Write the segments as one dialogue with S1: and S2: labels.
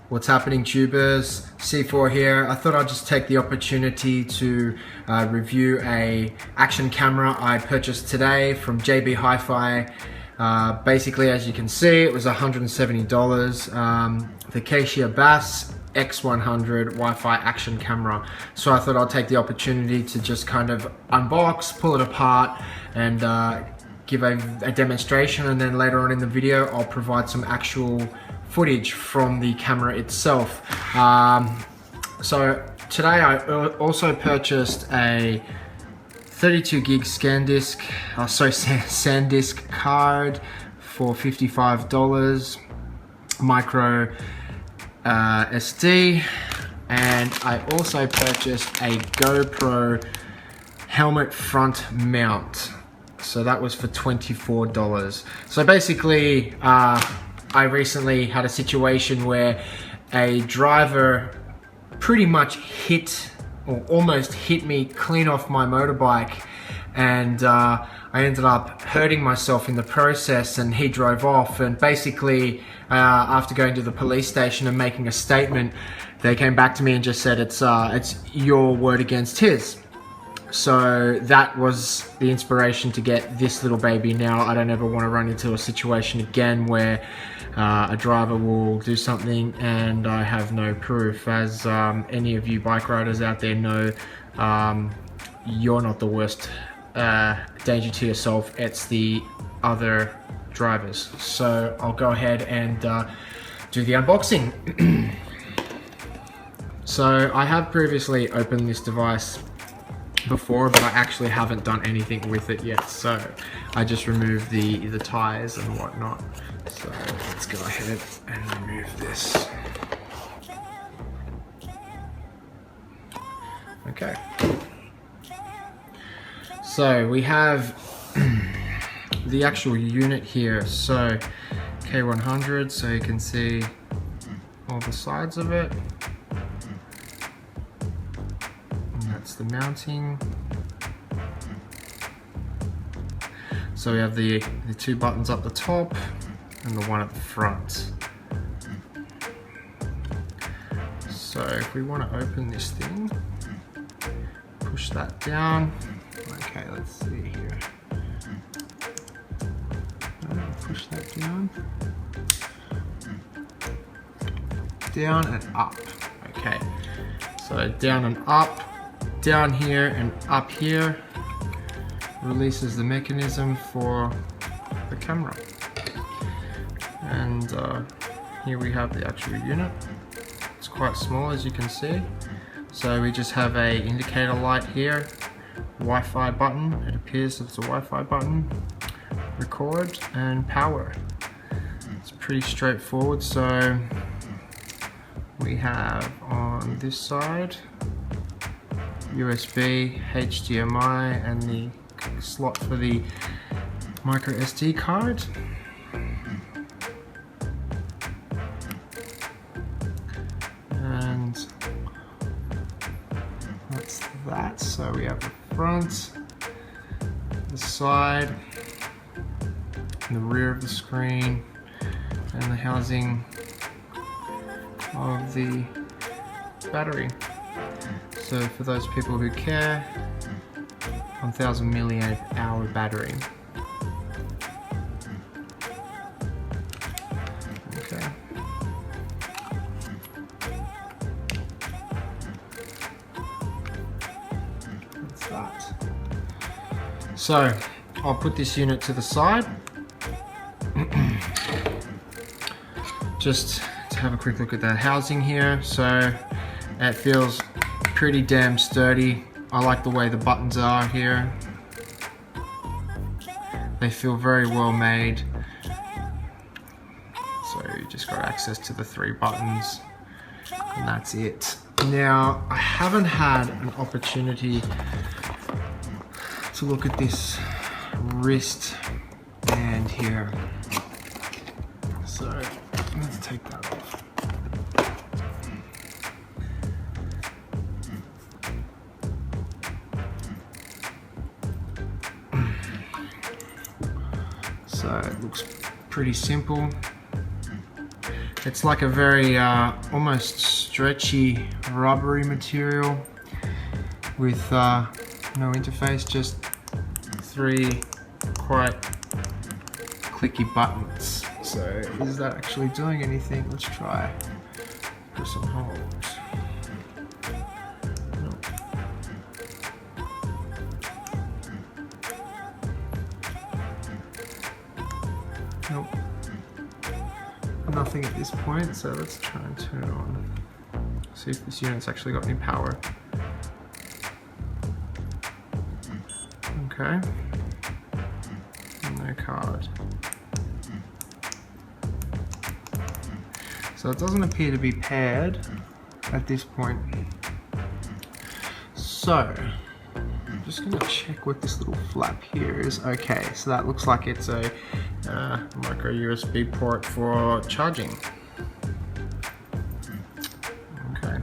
S1: What's happening, tubers? C4 here. I thought I'd just take the opportunity to review a action camera I purchased today from JB Hi-Fi. Basically, as you can see, it was $170. The Kaiser Baas X100 Wi-Fi action camera. So I thought I'd take the opportunity to just kind of unbox, pull it apart, and give a demonstration, and then later on in the video I'll provide some actual footage from the camera itself. So today I also purchased a 32 gig SanDisk card for $55, micro SD, and I also purchased a GoPro helmet front mount. So that was for $24. So basically, I recently had a situation where a driver pretty much hit or almost hit me clean off my motorbike, and I ended up hurting myself in the process, and he drove off. And basically, after going to the police station and making a statement, they came back to me and just said it's your word against his. So that was the inspiration to get this little baby. Now I don't ever want to run into a situation again where a driver will do something and I have no proof. As any of you bike riders out there know, you're not the worst danger to yourself, it's the other drivers. So I'll go ahead and do the unboxing. So I have previously opened this device before, but I actually haven't done anything with it yet, so I just removed the tires and whatnot. So let's go ahead and remove this. Okay, so we have the actual unit here. So K100, so you can see all the sides of it. That's the mounting. So we have the two buttons up the top and the one at the front. So if we want to open this thing, push that down. Okay, let's see here. Push that down. Down and up. Okay, so down and up. Down here and up here releases the mechanism for the camera, and here we have the actual unit. It's quite small, as you can see. So we just have a indicator light here, Wi-Fi button, it appears it's a Wi-Fi button, record, and power. It's pretty straightforward. So we have on this side USB, HDMI, and the slot for the micro SD card. And that's that. So we have the front, the side, and the rear of the screen, and the housing of the battery. So for those people who care, 1000 milliamp hour battery. Okay. That's that. So I'll put this unit to the side. Just to have a quick look at the housing here. So it feels pretty damn sturdy. I like the way the buttons are here. They feel very well made. So you just got access to the 3 buttons, and that's it. Now, I haven't had an opportunity to look at this wrist band here. So let's take that off. So it looks pretty simple. It's like a very almost stretchy rubbery material with no interface, just 3 quite clicky buttons. So is that actually doing anything? Let's try. Press and hold. Nope. Nothing at this point, so let's try and turn it on. See if this unit's actually got any power. Okay. No card. So it doesn't appear to be paired at this point. So I'm just going to check what this little flap here is. Okay, so that looks like it's a micro USB port for charging. Okay,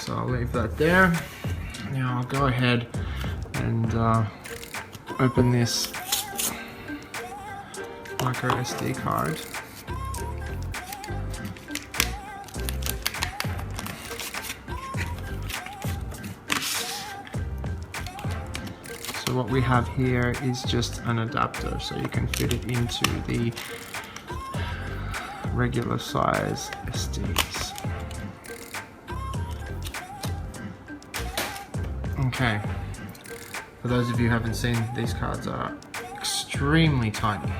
S1: so I'll leave that there. Now I'll go ahead and open this micro SD card. So what we have here is just an adapter, so you can fit it into the regular size SDs. Okay, for those of you who haven't seen, these cards are extremely tiny.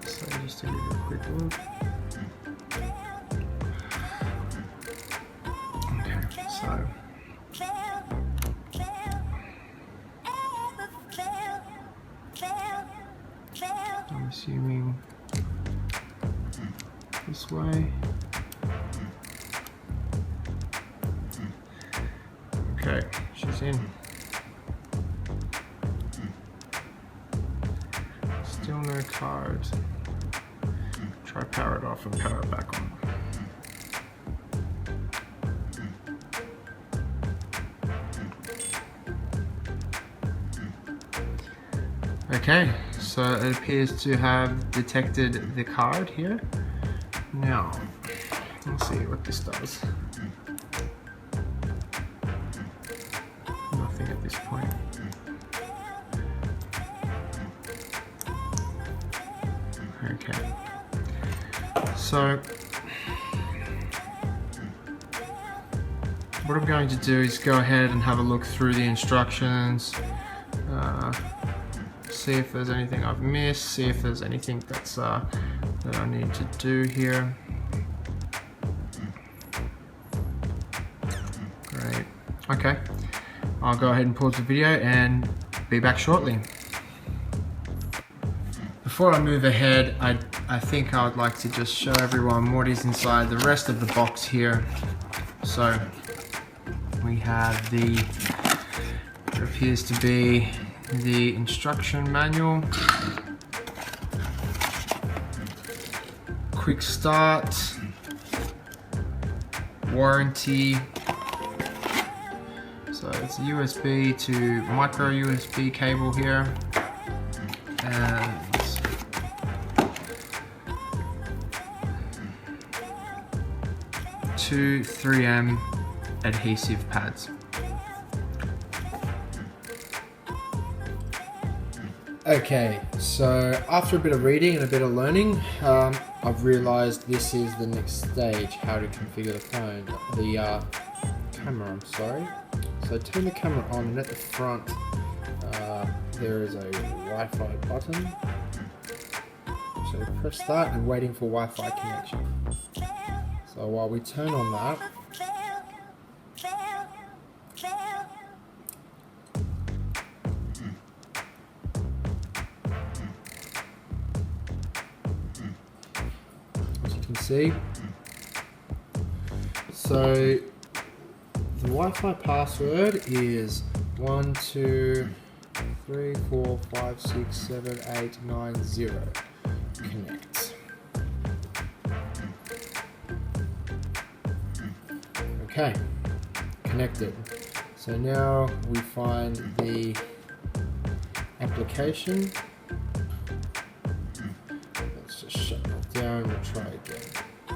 S1: So just to give you a quick look. Okay, so I'm assuming this way. Okay, she's in. Still no card. Try power it off and power it back on. Okay, so it appears to have detected the card here. Now, let's see what this does. Nothing at this point. Okay, so what I'm going to do is go ahead and have a look through the instructions, see if there's anything I've missed, see if there's anything that's that I need to do here. Great. Okay, I'll go ahead and pause the video and be back shortly. Before I move ahead, I think I would like to just show everyone what is inside the rest of the box here. So we have what appears to be the instruction manual, quick start, warranty. So it's a USB to micro USB cable here, and 2 3M adhesive pads. Okay, so after a bit of reading and a bit of learning, I've realized this is the next stage, how to configure the phone, the camera, I'm sorry. So turn the camera on, and at the front there is a Wi-Fi button. So press that and waiting for Wi-Fi connection. So while we turn on that, as you can see, so the Wi-Fi password is 1 2 3 4 5 6 7 8 9 0. Connect. Okay, connected. So now we find the application. Let's just shut that down and we'll try again.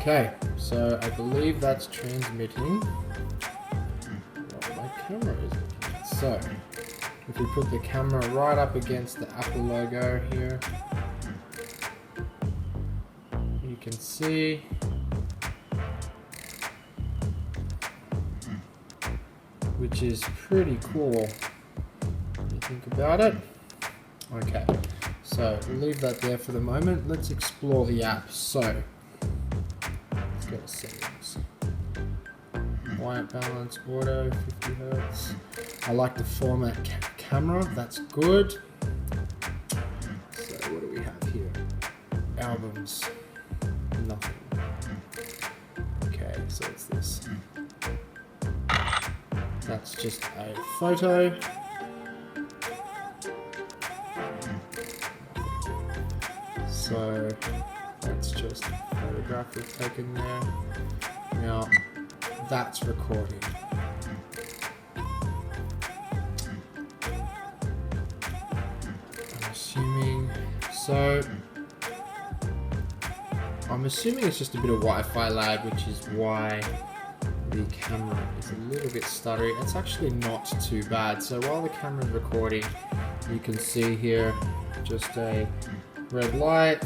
S1: Okay, so I believe that's transmitting what my camera is looking at. So, if we put the camera right up against the Apple logo here, you can see which is pretty cool when you think about it. Okay, so we'll leave that there for the moment. Let's explore the app. So, let's go to settings. White balance, auto, 50 Hz. I like the format camera, that's good. So what do we have here? Albums, nothing. Okay, so it's this. That's just a photo. So that's just a photograph we've taken there. Now that's recording. I'm assuming it's just a bit of Wi-Fi lag, which is why the camera is a little bit stuttery. It's actually not too bad. So while the camera is recording, you can see here just a red light.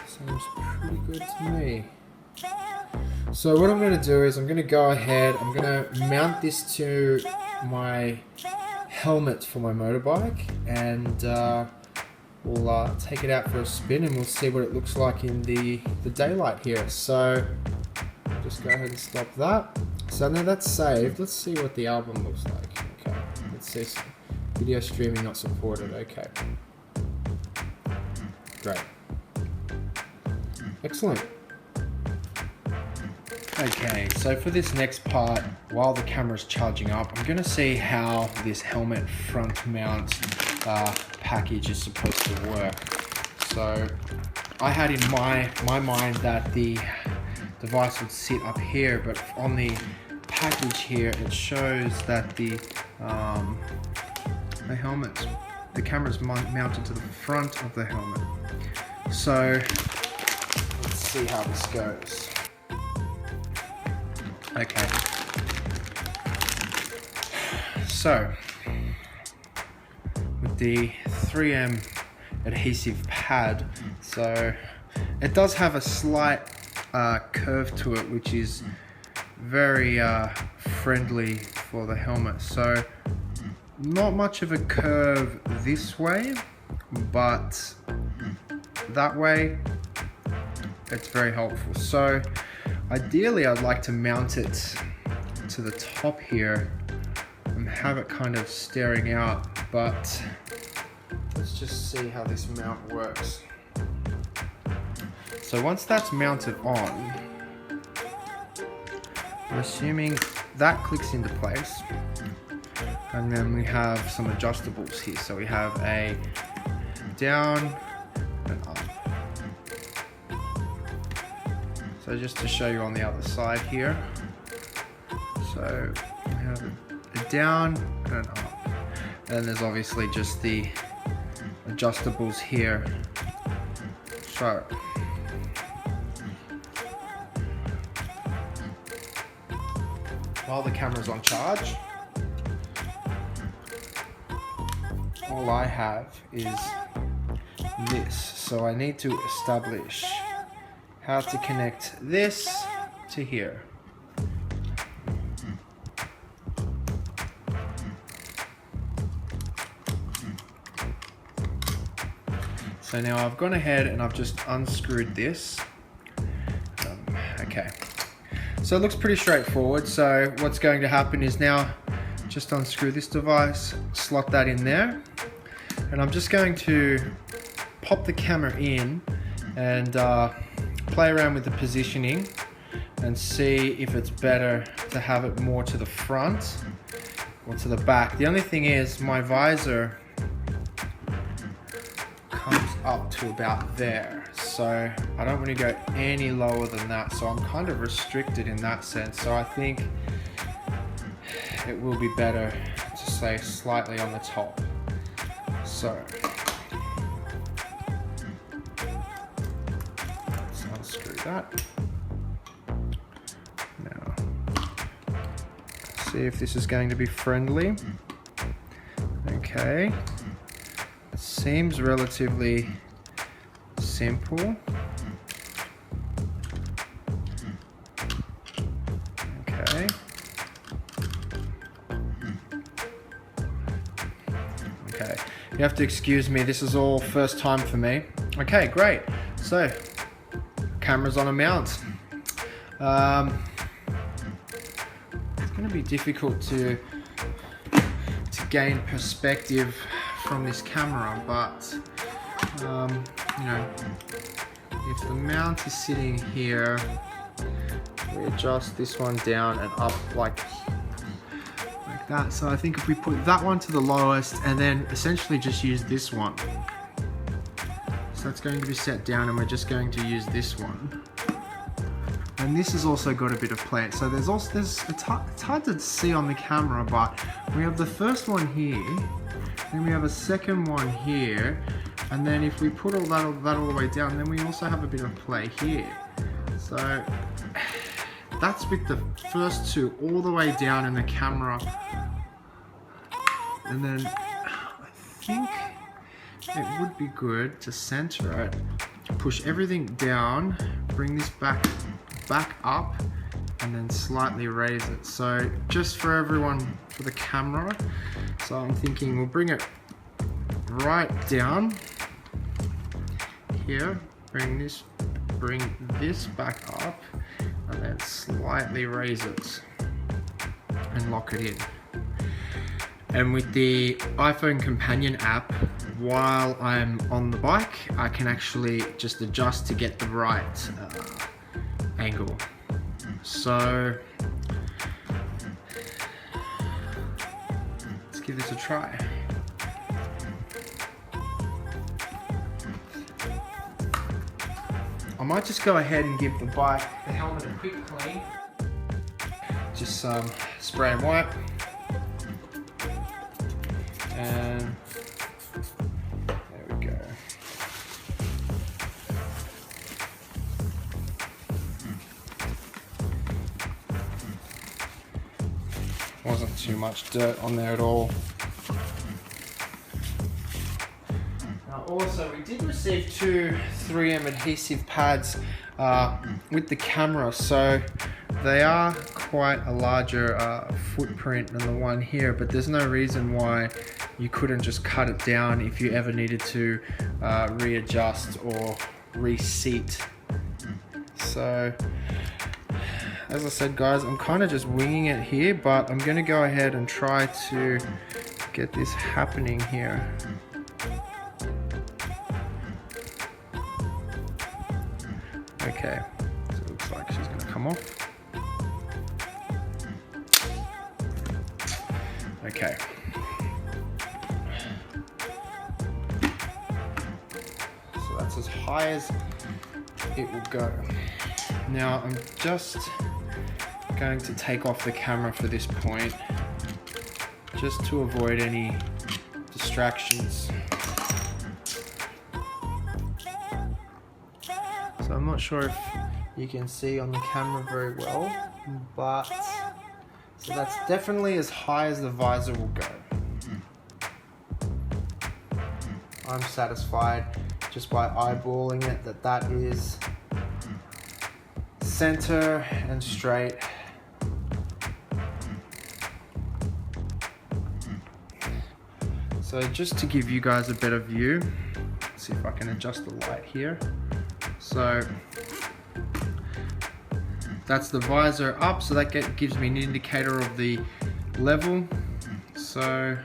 S1: Seems pretty good to me. So what I'm going to do is I'm going to go ahead, I'm going to mount this to my helmet for my motorbike, and we'll take it out for a spin and we'll see what it looks like in the daylight here. So I'll just go ahead and stop that. So now that's saved. Let's see what the album looks like. Okay, let's see. Video streaming not supported. Okay. Great. Excellent. Okay, so for this next part, while the camera's charging up, I'm going to see how this helmet front mount package is supposed to work. So I had in my mind that the device would sit up here, but on the package here it shows that the camera's mounted to the front of the helmet. So let's see how this goes. Okay, so with the 3M adhesive pad, so it does have a slight curve to it, which is very friendly for the helmet. So not much of a curve this way, but that way it's very helpful. So ideally I'd like to mount it to the top here and have it kind of staring out, but let's just see how this mount works. So once that's mounted on, I'm assuming that clicks into place, and then we have some adjustables here. So we have a down and up. So just to show you on the other side here, so we have a down and an up, and there's obviously just the adjustables here. So while the camera's on charge, all I have is this. So I need to establish how to connect this to here. So now I've gone ahead and I've just unscrewed this. Okay, so it looks pretty straightforward. So what's going to happen is now just unscrew this device, slot that in there, and I'm just going to pop the camera in and play around with the positioning and see if it's better to have it more to the front or to the back. The only thing is my visor comes up to about there, so I don't want to go any lower than that, so I'm kind of restricted in that sense. So I think it will be better to say slightly on the top. So let's unscrew that. Now, see if this is going to be friendly. Okay. It seems relatively simple. Okay. Okay. You have to excuse me, this is all first time for me. Okay, great. So, camera's on a mount. It's going to be difficult to gain perspective from this camera, but you know, if the mount is sitting here, we adjust this one down and up like that. So I think if we put that one to the lowest and then essentially just use this one. So that's going to be set down and we're just going to use this one. And this has also got a bit of play. So it's hard to see on the camera, but we have the first one here, then we have a second one here, and then if we put all that all the way down, then we also have a bit of play here. So that's with the first two all the way down in the camera. And then I think it would be good to center it, push everything down, bring this back up, and then slightly raise it. So just for everyone, for the camera, so I'm thinking we'll bring it right down here, bring this back up, and then slightly raise it and lock it in. And with the iPhone companion app, while I'm on the bike, I can actually just adjust to get the right angle. So let's give this a try. I might just go ahead and give the helmet a quick clean. Just some spray and wipe. And there we go. Wasn't too much dirt on there at all. Now also we did receive two 3M adhesive pads with the camera, so they are quite a larger footprint than the one here, but there's no reason why you couldn't just cut it down if you ever needed to readjust or reseat. So as I said, guys, I'm kind of just winging it here, but I'm going to go ahead and try to get this happening here. Okay, so it looks like she's going to come off. Okay. So that's as high as it will go. Now I'm just going to take off the camera for this point, just to avoid any distractions. So I'm not sure if you can see on the camera very well, but so that's definitely as high as the visor will go. I'm satisfied just by eyeballing it that is center and straight. So just to give you guys a better view, let's see if I can adjust the light here. So that's the visor up, so that gives me an indicator of the level. So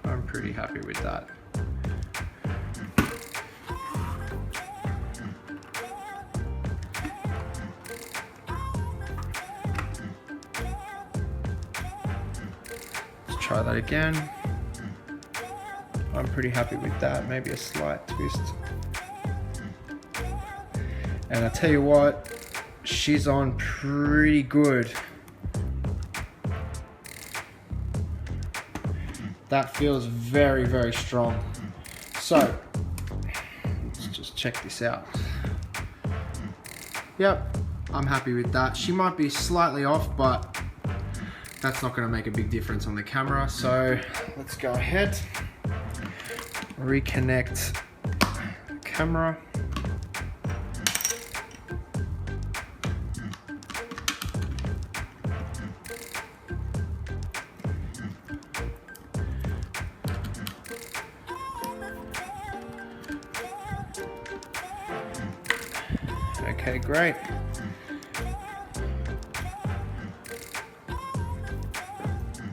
S1: I'm pretty happy with that. Let's try that again. I'm pretty happy with that, maybe a slight twist. And I tell you what, she's on pretty good. That feels very, very strong. So, let's just check this out. Yep, I'm happy with that. She might be slightly off, but that's not going to make a big difference on the camera. So let's go ahead, reconnect the camera. Okay, great.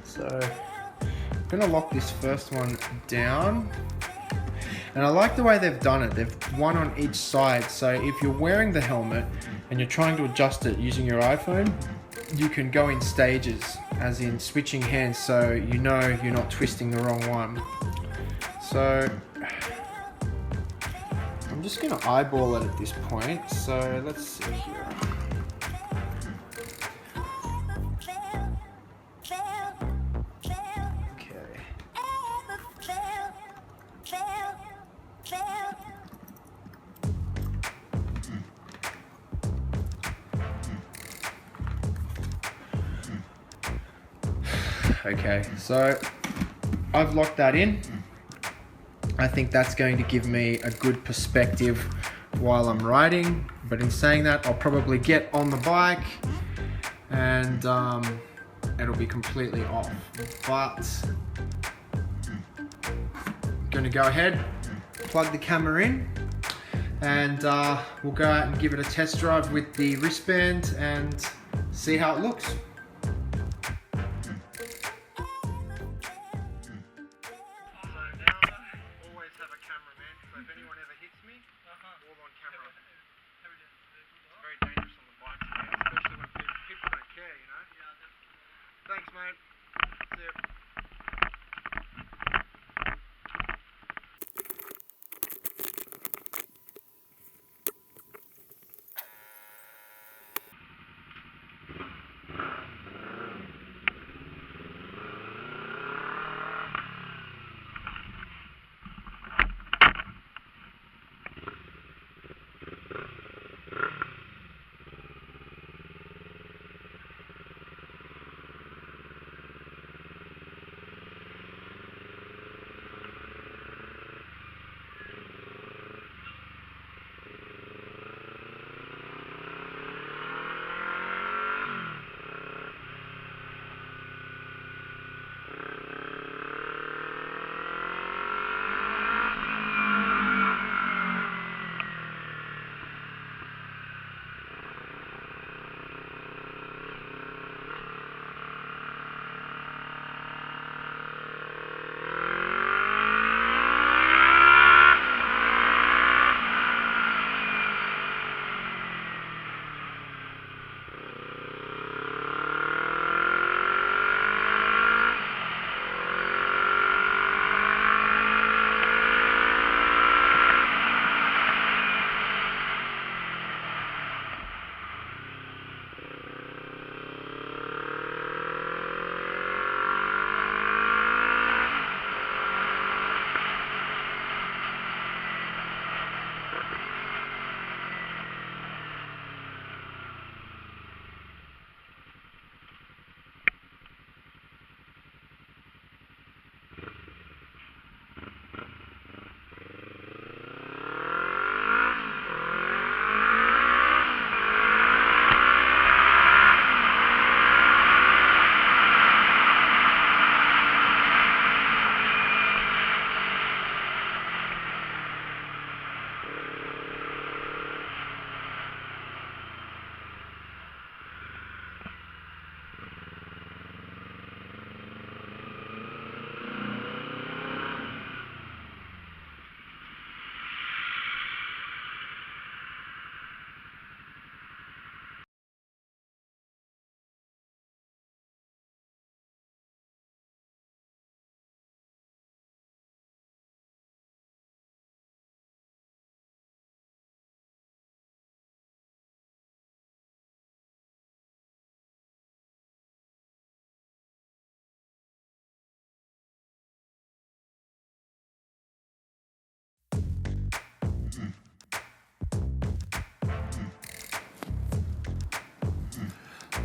S1: So I'm gonna lock this first one down. And I like the way they've done it. They've one on each side. So if you're wearing the helmet and you're trying to adjust it using your iPhone, you can go in stages, as in switching hands, so you know you're not twisting the wrong one. So I'm just gonna eyeball it at this point. So let's see here. Okay, so I've locked that in. I think that's going to give me a good perspective while I'm riding, but in saying that, I'll probably get on the bike and it'll be completely off. But I'm gonna go ahead, plug the camera in, and we'll go out and give it a test drive with the wristband and see how it looks. Thanks, mate. See ya.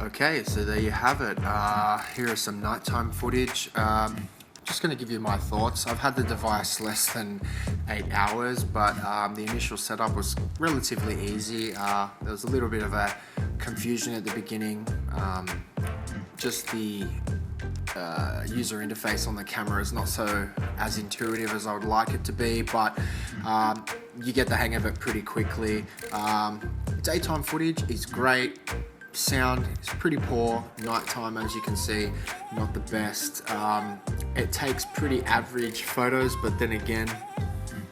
S1: Okay, so there you have it. Here is some nighttime footage. Just going to give you my thoughts. I've had the device less than 8 hours, but the initial setup was relatively easy. There was a little bit of a confusion at the beginning. Just the user interface on the camera is not so as intuitive as I would like it to be, but you get the hang of it pretty quickly. Daytime footage is great. Sound is pretty poor. Nighttime, as you can see, not the best. It takes pretty average photos, but then again,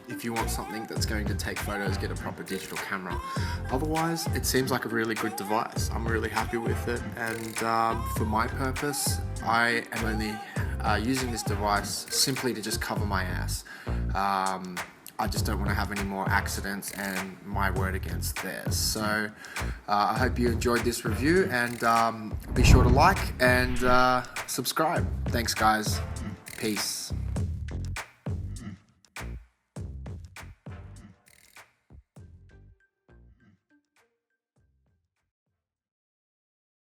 S1: if you want something that's going to take photos, get a proper digital camera. Otherwise, it seems like a really good device. I'm really happy with it, and for my purpose, I am only using this device simply to just cover my ass. I just don't want to have any more accidents and my word against theirs. So I hope you enjoyed this review, and be sure to like and subscribe. Thanks guys. Peace.